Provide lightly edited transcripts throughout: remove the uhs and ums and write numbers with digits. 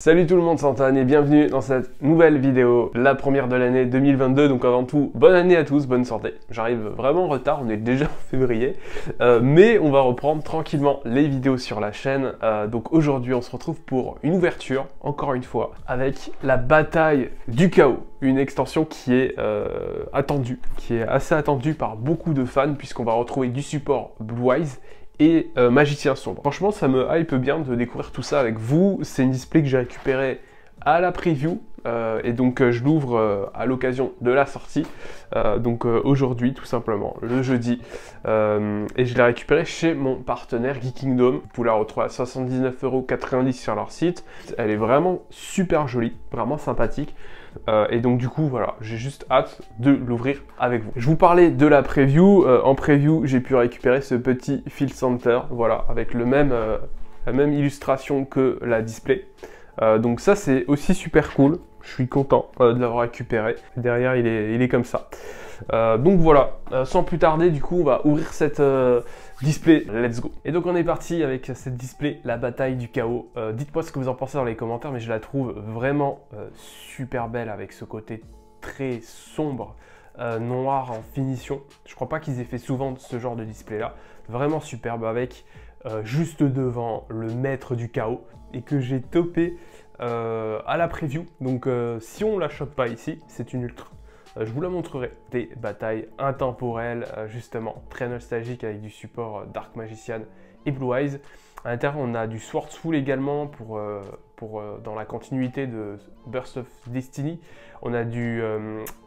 Salut tout le monde, c'est Antoine et bienvenue dans cette nouvelle vidéo, la première de l'année 2022. Donc avant tout, bonne année à tous, bonne santé. J'arrive vraiment en retard, on est déjà en février, mais on va reprendre tranquillement les vidéos sur la chaîne. Donc aujourd'hui, on se retrouve pour une ouverture, encore une fois, avec la bataille du chaos. Une extension qui est attendue, qui est assez attendue par beaucoup de fans, puisqu'on va retrouver du support Bluewise et Magicien Sombre. Franchement, ça me hype bien de découvrir tout ça avec vous. C'est une display que j'ai récupérée à la preview et donc je l'ouvre à l'occasion de la sortie. Aujourd'hui, tout simplement, le jeudi. Et je l'ai récupérée chez mon partenaire Geek Kingdom. Vous la retrouvez à 79,90 € sur leur site. Elle est vraiment super jolie, vraiment sympathique. Et donc du coup voilà, j'ai juste hâte de l'ouvrir avec vous. Je vous parlais de la preview. En preview, j'ai pu récupérer ce petit Field Center, voilà, avec la même illustration que la display. Donc ça c'est aussi super cool. Je suis content de l'avoir récupéré. Derrière il est comme ça. Donc voilà, sans plus tarder, du coup on va ouvrir cette display, let's go. Et donc on est parti avec cette display, la bataille du chaos. Dites-moi ce que vous en pensez dans les commentaires, mais je la trouve vraiment super belle avec ce côté très sombre, noir en finition. Je crois pas qu'ils aient fait souvent ce genre de display là. Vraiment superbe avec juste devant le maître du chaos et que j'ai topé à la preview. Donc si on la chope pas ici, c'est une ultra. Je vous la montrerai. Des batailles intemporelles, justement, très nostalgiques avec du support Dark Magician et Bluewise. À l'intérieur, on a du Swordful également dans la continuité de Burst of Destiny. On a du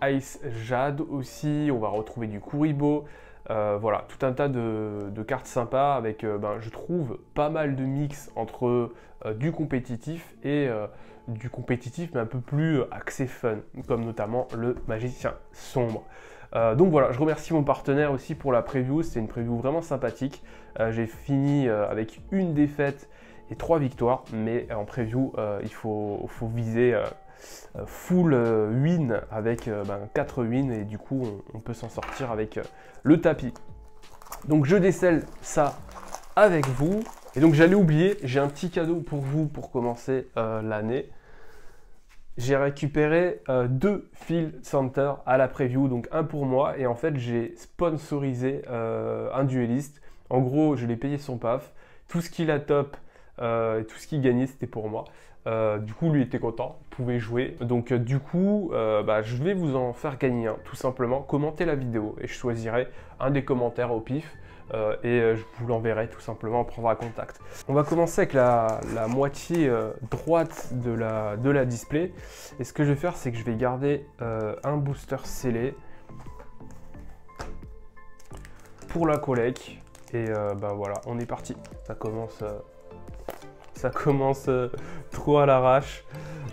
Ice Jade aussi. On va retrouver du Kuribo. Voilà, tout un tas de cartes sympas avec, je trouve, pas mal de mix entre du compétitif et du compétitif, mais un peu plus axé fun, comme notamment le Magicien Sombre. Donc voilà, je remercie mon partenaire aussi pour la preview. C'était une preview vraiment sympathique. J'ai fini avec une défaite et 3 victoires, mais en preview, il faut viser full win avec 4 wins et du coup on peut s'en sortir avec le tapis. Donc je décèle ça avec vous. Et donc j'allais oublier, j'ai un petit cadeau pour vous pour commencer l'année. J'ai récupéré 2 Field Center à la preview, donc un pour moi, et en fait j'ai sponsorisé un dueliste. En gros, je l'ai payé son paf, tout ce qu'il a top, tout ce qu'il gagnait c'était pour moi. Du coup lui était content, pouvait jouer. Donc du coup je vais vous en faire gagner un, tout simplement. Commentez la vidéo et je choisirai un des commentaires au pif et je vous l'enverrai tout simplement, on prendra contact. On va commencer avec la moitié droite de la display. Et ce que je vais faire, c'est que je vais garder un booster scellé pour la collecte. Et voilà, on est parti. Ça commence trop à l'arrache.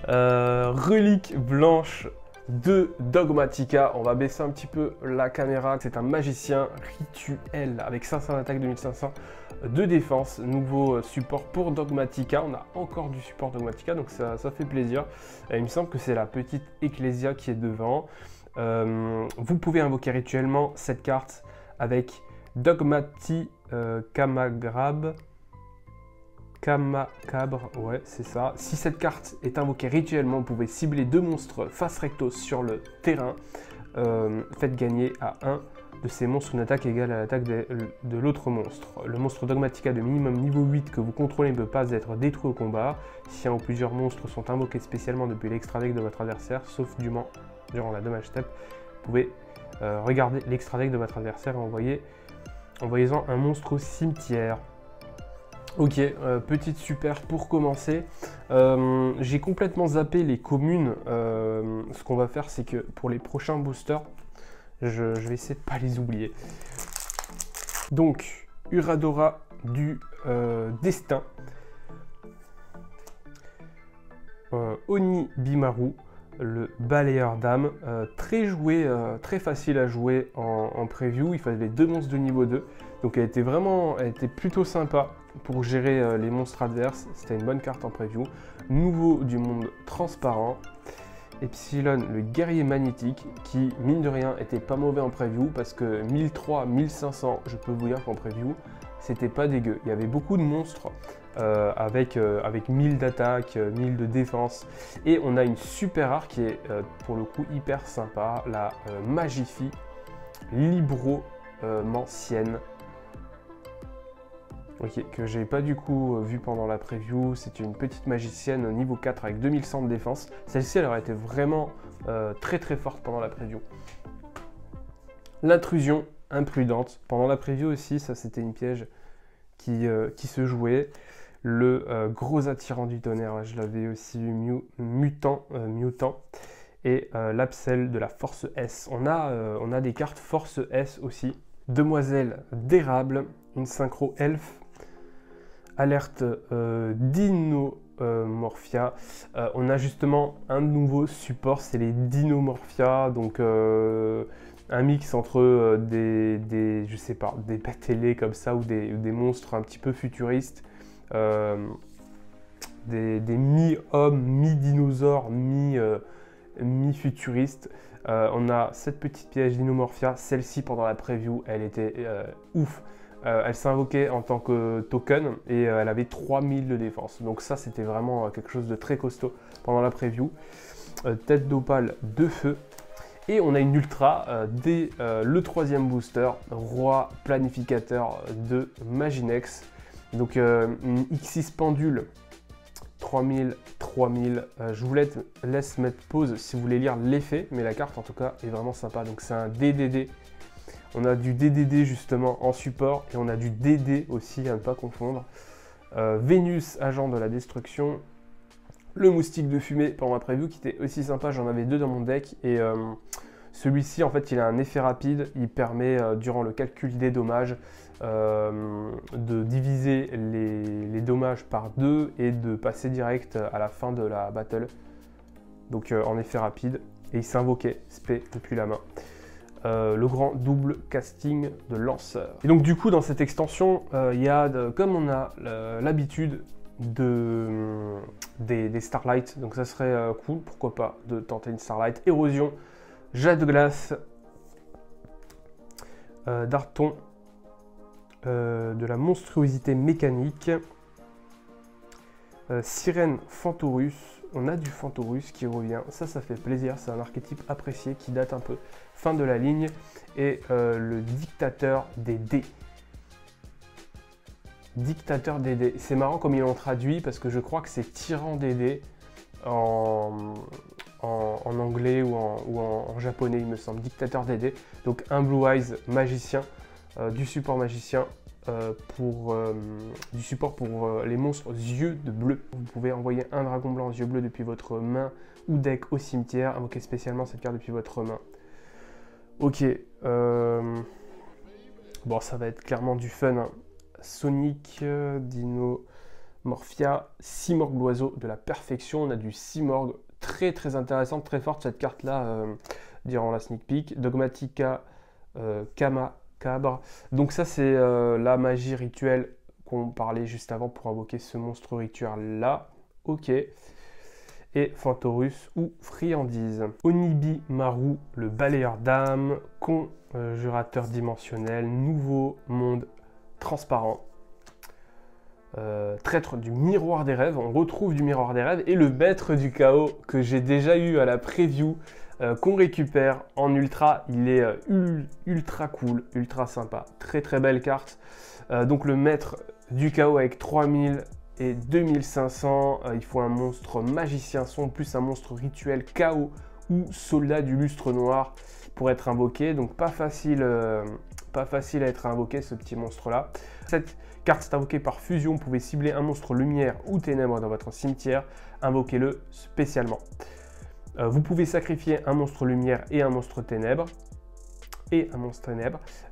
Relique blanche de Dogmatika. On va baisser un petit peu la caméra. C'est un magicien rituel avec 500 d'attaque, 2500 de défense. Nouveau support pour Dogmatika. On a encore du support Dogmatika, donc ça fait plaisir. Il me semble que c'est la petite Ecclesia qui est devant. Vous pouvez invoquer rituellement cette carte avec Dogmati Kamacabre, ouais, c'est ça. Si cette carte est invoquée rituellement, vous pouvez cibler 2 monstres face recto sur le terrain. Faites gagner à un de ces monstres une attaque égale à l'attaque de l'autre monstre. Le monstre Dogmatika de minimum niveau 8 que vous contrôlez ne peut pas être détruit au combat. Si un ou plusieurs monstres sont invoqués spécialement depuis l'extra deck de votre adversaire, sauf durant la damage step, vous pouvez regarder l'extra deck de votre adversaire et envoyez-en un monstre au cimetière. Ok, petite super pour commencer. J'ai complètement zappé les communes. Ce qu'on va faire, c'est que pour les prochains boosters, je vais essayer de ne pas les oublier. Donc, Uradora du Destin. Oni Bimaru, le balayeur d'âme. Très joué, très facile à jouer en preview. Il fallait 2 monstres de niveau 2. Donc elle était plutôt sympa pour gérer les monstres adverses. C'était une bonne carte en preview. Nouveau du monde transparent. Epsilon, le guerrier magnétique, qui mine de rien était pas mauvais en preview parce que 1300, 1500, je peux vous dire qu'en preview, c'était pas dégueu. Il y avait beaucoup de monstres avec 1000 d'attaque, 1000 de défense. Et on a une super rare qui est pour le coup hyper sympa, la Magifie Libromancienne. Ok, que j'ai pas du coup vu pendant la preview. C'est une petite magicienne niveau 4 avec 2100 de défense. Celle-ci elle aurait été vraiment très très forte pendant la preview. L'intrusion imprudente. Pendant la preview aussi, ça c'était une piège qui se jouait. Le gros attirant du tonnerre, je l'avais aussi eu mutant. Et l'absel de la force S. On a des cartes force S aussi. Demoiselle d'érable, une synchro elfe. Alerte Dinomorphia. On a justement un nouveau support, c'est les Dinomorphia, donc un mix entre je sais pas, des bêtes ailées comme ça ou des monstres un petit peu futuristes, des mi-hommes, mi-dinosaures, mi-futuristes. On a cette petite piège Dinomorphia, celle-ci pendant la preview, elle était ouf. Elle s'invoquait en tant que token et elle avait 3000 de défense. Donc ça, c'était vraiment quelque chose de très costaud pendant la preview. Tête d'opale de feu. Et on a une ultra dès le 3e booster, roi planificateur de Maginex. Donc une X6 pendule, 3000. Je vous laisse mettre pause si vous voulez lire l'effet, mais la carte en tout cas est vraiment sympa. Donc c'est un DDD. On a du DDD justement en support et on a du DD aussi à ne pas confondre. Vénus, agent de la destruction. Le moustique de fumée pendant la preview qui était aussi sympa, j'en avais 2 dans mon deck. Et celui-ci en fait il a un effet rapide, il permet durant le calcul des dommages de diviser les dommages par 2 et de passer direct à la fin de la battle. Donc en effet rapide. Et il s'invoquait spé depuis la main. Le grand double casting de lanceur. Et donc du coup dans cette extension, il y a, comme on a l'habitude des Starlight, donc ça serait cool, pourquoi pas, de tenter une Starlight. Érosion, jet de glace, Darton, de la monstruosité mécanique, Sirène Fantorus. On a du Fantorus qui revient, ça fait plaisir, c'est un archétype apprécié qui date un peu. Fin de la ligne, et le dictateur des dés. Dictateur des dés, c'est marrant comme ils l'ont traduit parce que je crois que c'est tyran des dés en anglais ou en japonais il me semble, dictateur des dés. Donc un Blue Eyes magicien, du support magicien. Du support pour les monstres yeux de bleu. Vous pouvez envoyer un dragon blanc aux yeux bleus depuis votre main ou deck au cimetière, invoquer spécialement cette carte depuis votre main. Ok, bon ça va être clairement du fun, hein. Sonic, Dinomorphia, Simorgh l'oiseau de la perfection. On a du Simorgh très très intéressante, très forte cette carte là durant la sneak peek. Dogmatica, Cabre. Donc ça c'est la magie rituelle qu'on parlait juste avant pour invoquer ce monstre rituel là. Ok. Et Fantorus ou Friandise. Onibi Maru, le balayeur d'âme, conjurateur dimensionnel, nouveau monde transparent. Traître du miroir des rêves, on retrouve du miroir des rêves. Et le maître du chaos que j'ai déjà eu à la preview, qu'on récupère en ultra, il est ultra cool, ultra sympa, très très belle carte. Donc le maître du chaos avec 3000 et 2500, il faut un monstre magicien son plus un monstre rituel chaos ou soldat du lustre noir pour être invoqué. Donc pas facile à être invoqué ce petit monstre là. Cette carte est invoquée par fusion, vous pouvez cibler un monstre lumière ou ténèbres dans votre cimetière, invoquez-le spécialement. Vous pouvez sacrifier un monstre lumière et un monstre ténèbres.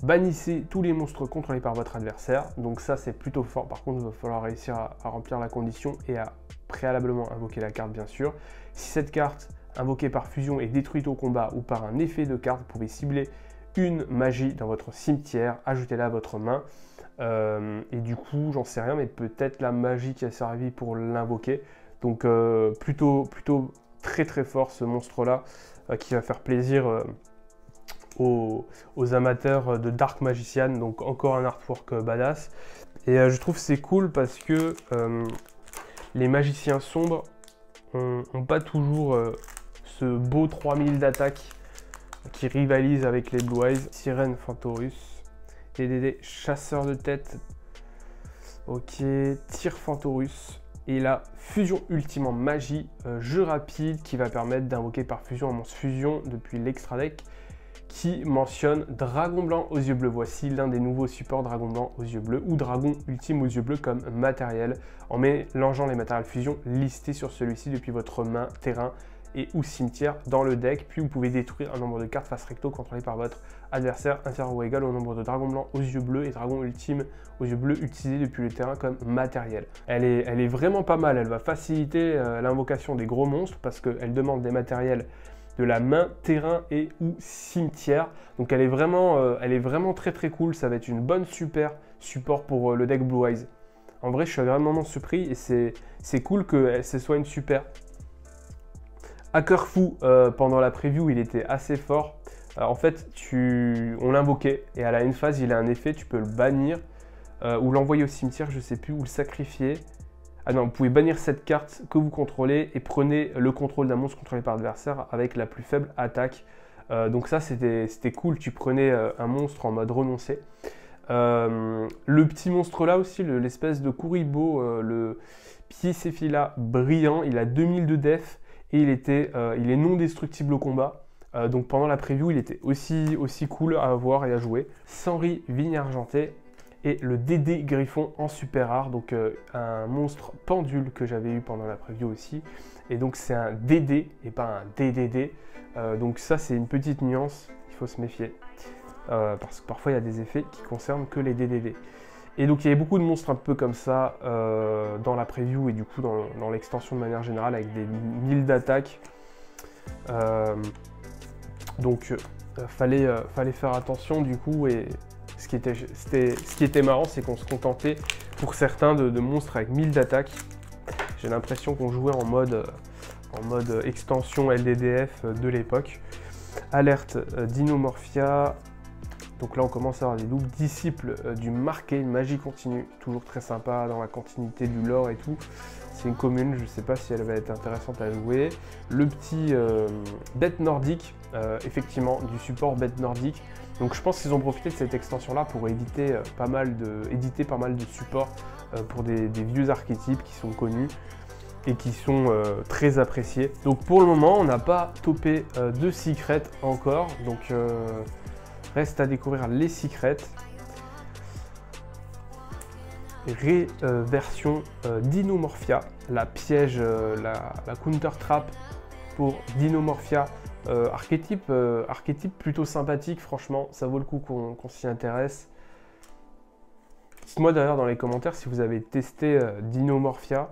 Bannissez tous les monstres contrôlés par votre adversaire. Donc ça c'est plutôt fort. Par contre il va falloir réussir à remplir la condition et à préalablement invoquer la carte bien sûr. Si cette carte invoquée par fusion est détruite au combat ou par un effet de carte, vous pouvez cibler une magie dans votre cimetière, ajoutez-la à votre main. Et du coup j'en sais rien, mais peut-être la magie qui a servi pour l'invoquer. Donc plutôt très très fort ce monstre là qui va faire plaisir aux amateurs de Dark Magician. Donc encore un artwork badass. Et je trouve c'est cool parce que les magiciens sombres n'ont pas toujours ce beau 3000 d'attaque qui rivalise avec les Blue Eyes. Sirène Fantorus, DDD chasseur de tête, ok, tir Fantorus. Et la fusion ultime en magie, jeu rapide qui va permettre d'invoquer par fusion un monstre fusion depuis l'extra deck qui mentionne Dragon Blanc aux yeux bleus. Voici l'un des nouveaux supports Dragon Blanc aux yeux bleus ou Dragon Ultime aux yeux bleus comme matériel en mélangeant les matériels fusion listés sur celui-ci depuis votre main, terrain et ou cimetière dans le deck. Puis vous pouvez détruire un nombre de cartes face recto contrôlées par votre adversaire inférieur ou égal au nombre de Dragon Blanc aux yeux bleus et Dragon Ultime aux yeux bleus utilisés depuis le terrain comme matériel. Elle est vraiment pas mal, elle va faciliter l'invocation des gros monstres parce qu'elle demande des matériels de la main, terrain et ou cimetière. Donc elle est vraiment très très cool. Ça va être une bonne super support pour le deck Blue Eyes. En vrai, je suis vraiment surpris et c'est cool que ce soit une super. Hacker Fou, pendant la preview, il était assez fort. En fait, on l'invoquait et à la end phase, il a un effet, tu peux le bannir ou l'envoyer au cimetière, je sais plus, ou le sacrifier. Ah non, vous pouvez bannir cette carte que vous contrôlez et prenez le contrôle d'un monstre contrôlé par l'adversaire avec la plus faible attaque. Donc ça, c'était cool. Tu prenais un monstre en mode renoncé. Le petit monstre là aussi, l'espèce de Kuribo, le Piecéphila brillant, il a 2000 de def et il est non destructible au combat. Donc pendant la preview, il était aussi cool à avoir et à jouer. Sanri, Vigne Argentée. Et le DD Griffon en super rare, donc un monstre pendule que j'avais eu pendant la preview aussi. Et donc c'est un DD et pas un DDD. Donc ça c'est une petite nuance, il faut se méfier. Parce que parfois il y a des effets qui concernent que les DDD. Et donc il y avait beaucoup de monstres un peu comme ça dans la preview et du coup dans l'extension de manière générale avec des 1000 d'attaque. Donc fallait faire attention du coup et... Ce qui était marrant, c'est qu'on se contentait pour certains de monstres avec 1000 d'attaque. J'ai l'impression qu'on jouait en mode extension LDDF de l'époque. Alerte Dinomorphia. Donc là, on commence à avoir des doubles. Disciple du marqué, magie continue. Toujours très sympa dans la continuité du lore et tout. C'est une commune, je ne sais pas si elle va être intéressante à jouer. Le petit bête nordique, effectivement, du support bête nordique. Donc je pense qu'ils ont profité de cette extension-là pour éditer pas mal de supports pour des vieux archétypes qui sont connus et qui sont très appréciés. Donc pour le moment, on n'a pas topé de secrets encore. Donc reste à découvrir les secrets. Version Dinomorphia, la piège, la counter trap pour Dinomorphia. Archétype plutôt sympathique, franchement, ça vaut le coup qu'on s'y intéresse. Dites-moi d'ailleurs dans les commentaires si vous avez testé Dinomorphia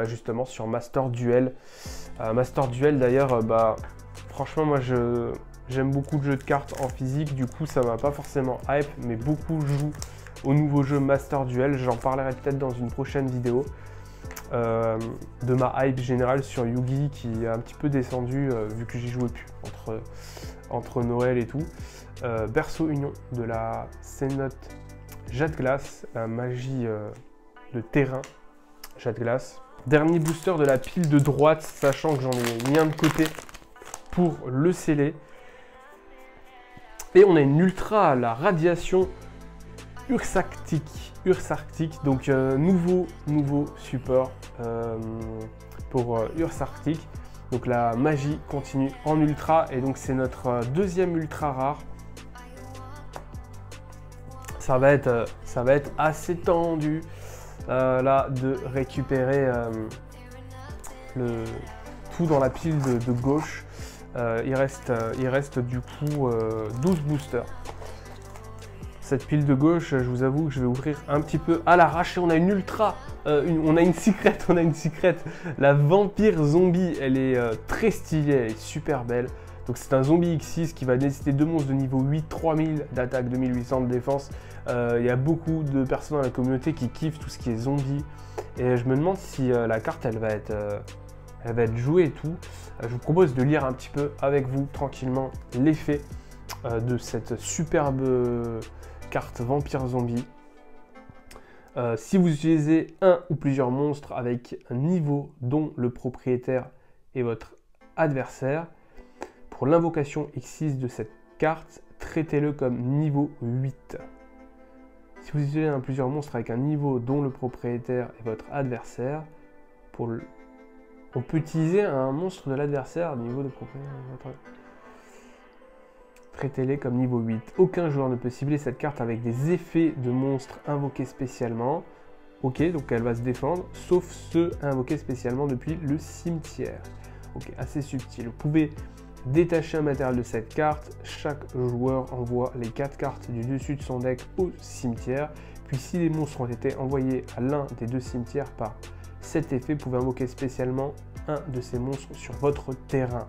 justement sur Master Duel. Master Duel d'ailleurs, franchement moi j'aime beaucoup de jeux de cartes en physique, du coup ça m'a pas forcément hype, mais beaucoup jouent au nouveau jeu Master Duel. J'en parlerai peut-être dans une prochaine vidéo. De ma hype générale sur Yugi qui est un petit peu descendu vu que j'y jouais plus entre Noël et tout. Berceau Union de la Cénote Jade Glace, la magie de terrain Jade Glace. Dernier booster de la pile de droite, sachant que j'en ai mis un de côté pour le sceller. Et on a une ultra à la radiation Ursarctique, donc nouveau support pour Ursarctique. Donc la magie continue en ultra et donc c'est notre deuxième ultra rare. Ça va être assez tendu là de récupérer tout dans la pile de gauche. Il reste du coup 12 boosters. Cette pile de gauche, je vous avoue que je vais ouvrir un petit peu à l'arrache. On a une ultra, on a une secret. La vampire zombie, elle est très stylée, elle est super belle. Donc c'est un zombie X6 qui va nécessiter 2 monstres de niveau 8, 3000 d'attaque, 2800 de défense. Il y a beaucoup de personnes dans la communauté qui kiffent tout ce qui est zombie. Et je me demande si la carte, elle va être jouée et tout. Je vous propose de lire un petit peu avec vous tranquillement l'effet de cette superbe carte vampire zombie. Si vous utilisez un ou plusieurs monstres avec un niveau dont le propriétaire est votre adversaire, pour l'invocation X6 de cette carte, traitez-le comme niveau 8. Si vous utilisez un plusieurs monstres avec un niveau dont le propriétaire est votre adversaire, on peut utiliser un monstre de l'adversaire niveau de propriétaire. Traitez-les comme niveau 8. Aucun joueur ne peut cibler cette carte avec des effets de monstres invoqués spécialement. Ok, donc elle va se défendre, sauf ceux invoqués spécialement depuis le cimetière. Ok, assez subtil. Vous pouvez détacher un matériel de cette carte. Chaque joueur envoie les 4 cartes du dessus de son deck au cimetière. Puis si les monstres ont été envoyés à l'un des 2 cimetières par cet effet, vous pouvez invoquer spécialement un de ces monstres sur votre terrain.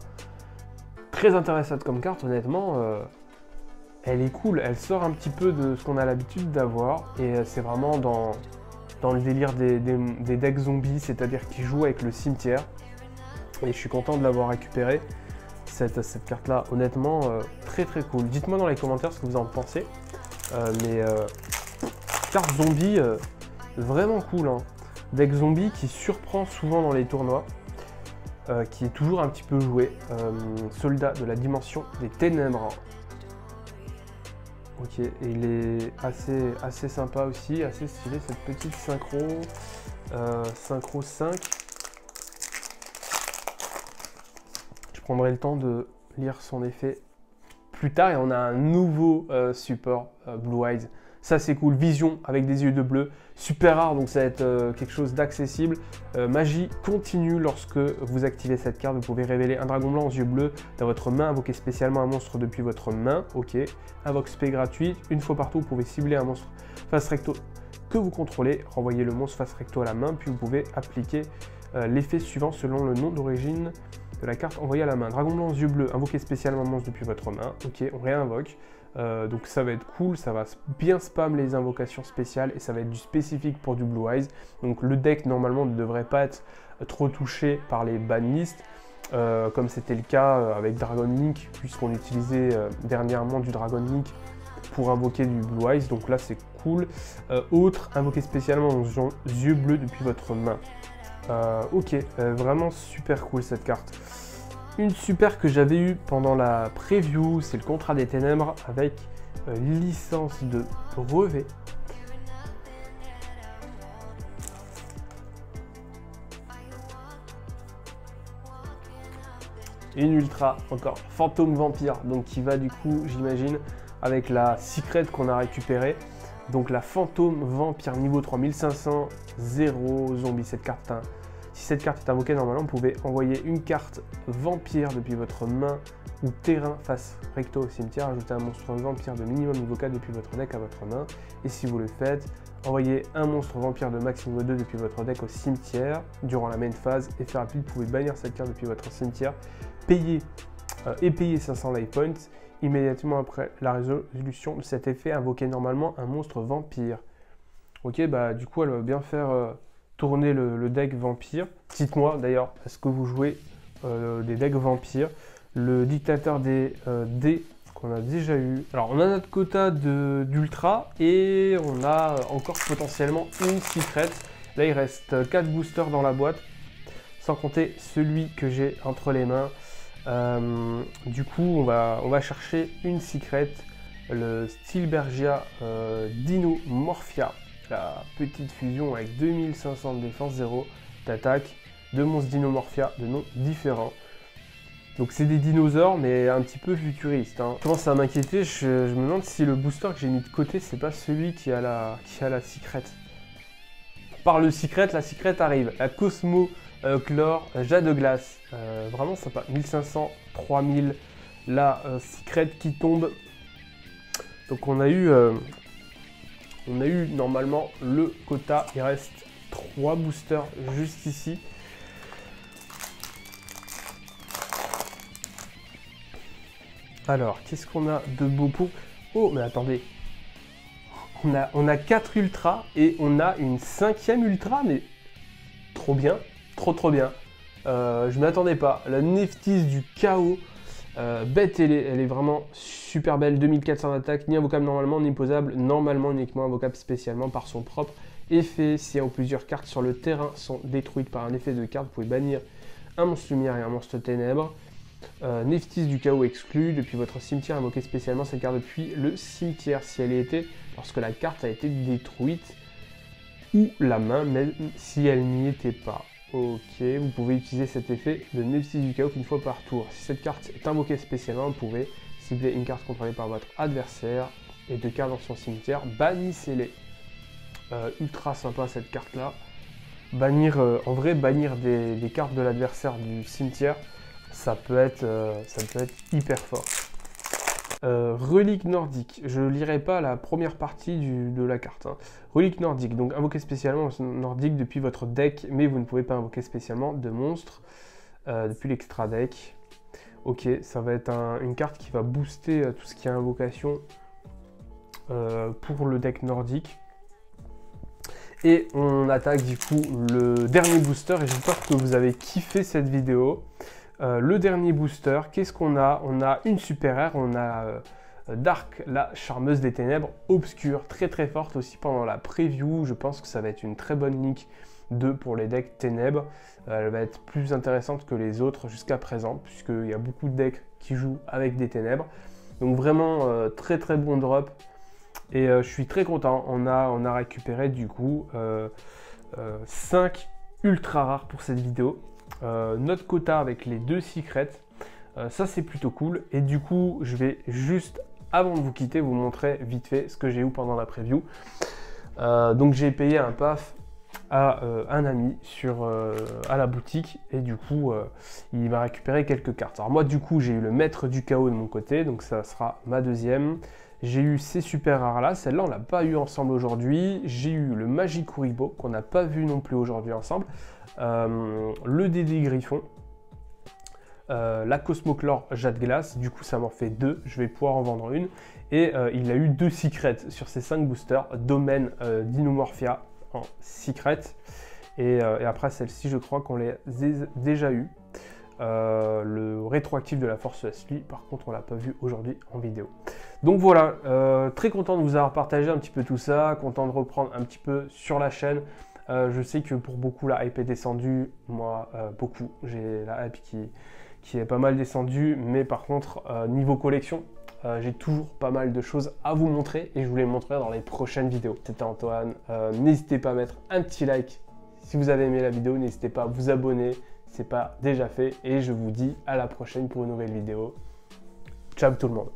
Très intéressante comme carte, honnêtement. Elle est cool. Elle sort un petit peu de ce qu'on a l'habitude d'avoir. Et c'est vraiment dans le délire des decks zombies, c'est-à-dire qui jouent avec le cimetière. Et je suis content de l'avoir récupéré. Cette carte-là, honnêtement, très très cool. Dites-moi dans les commentaires ce que vous en pensez. Carte zombie, vraiment cool. Hein. Deck zombie qui surprend souvent dans les tournois. Qui est toujours un petit peu joué. Soldat de la dimension des ténèbres. Ok, et il est assez sympa aussi, assez stylé cette petite synchro. Synchro 5. Je prendrai le temps de lire son effet plus tard. Et on a un nouveau support Blue Eyes. Ça c'est cool, vision avec des yeux de bleu, super rare, donc ça va être quelque chose d'accessible. Magie continue lorsque vous activez cette carte, vous pouvez révéler un dragon blanc aux yeux bleus dans votre main, invoquer spécialement un monstre depuis votre main, ok. Invoque spé gratuit, une fois partout vous pouvez cibler un monstre face recto que vous contrôlez, renvoyez le monstre face recto à la main, puis vous pouvez appliquer l'effet suivant selon le nom d'origine de la carte envoyée à la main. Dragon blanc aux yeux bleus, invoquer spécialement un monstre depuis votre main, ok, on réinvoque. Donc ça va être cool, ça va bien spam les invocations spéciales et ça va être du spécifique pour du Blue Eyes. Donc le deck normalement ne devrait pas être trop touché par les banlists, comme c'était le cas avec Dragon Link, puisqu'on utilisait dernièrement du Dragon Link pour invoquer du Blue Eyes. Donc là c'est cool. Autre, invoquer spécialement aux yeux bleus depuis votre main. Ok, vraiment super cool cette carte. Une super que j'avais eue pendant la preview, c'est le contrat des ténèbres avec licence de brevet. Une ultra, encore, fantôme vampire, donc qui va du coup, j'imagine, avec la secret qu'on a récupérée. Donc la fantôme vampire niveau 3500, 0 zombie, cette carte. Si cette carte est invoquée, normalement, vous pouvez envoyer une carte vampire depuis votre main ou terrain face recto au cimetière, ajouter un monstre vampire de minimum niveau 4 depuis votre deck à votre main. Et si vous le faites, envoyez un monstre vampire de max niveau 2 depuis votre deck au cimetière durant la main phase. Effet rapide, vous pouvez bannir cette carte depuis votre cimetière, payer 500 life points. Immédiatement après la résolution de cet effet, invoquez normalement un monstre vampire. Ok, bah du coup, elle va bien faire tourner le deck vampire. Dites-moi d'ailleurs, est-ce que vous jouez des decks vampires? Le dictateur des dés qu'on a déjà eu. Alors, on a notre quota d'ultra et on a encore potentiellement une secret. Là, il reste 4 boosters dans la boîte, sans compter celui que j'ai entre les mains. Du coup, on va chercher une secret, le Stilbergia Dino Morphia, la petite fusion avec 2500 de défense, 0 d'attaque, 2 monstres Dino Morphia de noms différents. Donc c'est des dinosaures mais un petit peu futuristes. Hein. Je commence à m'inquiéter, je me demande si le booster que j'ai mis de côté, c'est pas celui qui a la secret. Par le secret, la secret arrive, la Cosmo Chlore, Jade de glace, vraiment sympa, 1500, 3000, la secret qui tombe. Donc on a eu normalement le quota, il reste 3 boosters juste ici. Alors, qu'est-ce qu'on a de beau pour... Oh, mais attendez, on a 4 ultras et on a une 5e ultra, mais trop bien. Trop bien. Je m'attendais pas. La Nephthys du chaos. Bête, elle est vraiment super belle. 2400 d'attaque, ni invocable normalement, ni posable. Normalement, uniquement invocable spécialement par son propre Effet, si un ou plusieurs cartes sur le terrain sont détruites par un effet de carte, vous pouvez bannir un monstre lumière et un monstre ténèbres. Nephthys du chaos exclu, depuis votre cimetière, invoquez spécialement cette carte depuis le cimetière si elle y était, lorsque la carte a été détruite, ou la main, même si elle n'y était pas. Ok, vous pouvez utiliser cet effet de Nephthys du chaos qu'une fois par tour. Si cette carte est invoquée spécialement, vous pouvez cibler une carte contrôlée par votre adversaire et 2 cartes dans son cimetière, bannissez-les. Ultra sympa cette carte là. Bannir, en vrai, bannir des cartes de l'adversaire du cimetière, ça peut être hyper fort. Relique nordique, je ne lirai pas la première partie de la carte. Hein. Relique nordique, donc invoquez spécialement nordique depuis votre deck, mais vous ne pouvez pas invoquer spécialement de monstres depuis l'extra deck. Ok, ça va être une carte qui va booster tout ce qui est invocation pour le deck nordique. Et on attaque du coup le dernier booster et j'espère que vous avez kiffé cette vidéo. Le dernier booster, qu'est-ce qu'on a? On a une super rare, on a Dark, la charmeuse des ténèbres, obscure, très très forte aussi pendant la preview. Je pense que ça va être une très bonne link 2 pour les decks ténèbres. Elle va être plus intéressante que les autres jusqu'à présent, puisqu'il y a beaucoup de decks qui jouent avec des ténèbres. Donc vraiment très très bon drop. Et je suis très content, on a récupéré du coup 5 ultra rares pour cette vidéo. Notre quota avec les 2 secrets, ça c'est plutôt cool. Et du coup, je vais juste, avant de vous quitter, vous montrer vite fait ce que j'ai eu pendant la preview. Donc j'ai payé un paf à un ami à la boutique et du coup, il m'a récupéré quelques cartes. Alors moi du coup, j'ai eu le maître du chaos de mon côté, donc ça sera ma deuxième. J'ai eu ces super rares là, celle-là on l'a pas eu ensemble aujourd'hui. J'ai eu le Magikuribo qu'on n'a pas vu non plus aujourd'hui ensemble. Le Dédé Griffon, la Cosmoclore Jade Glace, du coup ça m'en fait 2, je vais pouvoir en vendre une. Et il a eu 2 secrets sur ces 5 boosters, Domaine d'Inomorphia en secret. Et après celle-ci je crois qu'on les a déjà eu. Le rétroactif de la Force Asli, par contre on l'a pas vu aujourd'hui en vidéo. Donc voilà, très content de vous avoir partagé un petit peu tout ça, content de reprendre un petit peu sur la chaîne. Je sais que pour beaucoup la hype est descendue, moi beaucoup, j'ai la hype qui est pas mal descendue, mais par contre niveau collection, j'ai toujours pas mal de choses à vous montrer et je vous les montrerai dans les prochaines vidéos. C'était Antoine, n'hésitez pas à mettre un petit like si vous avez aimé la vidéo, n'hésitez pas à vous abonner, c'est pas déjà fait et je vous dis à la prochaine pour une nouvelle vidéo. Ciao tout le monde.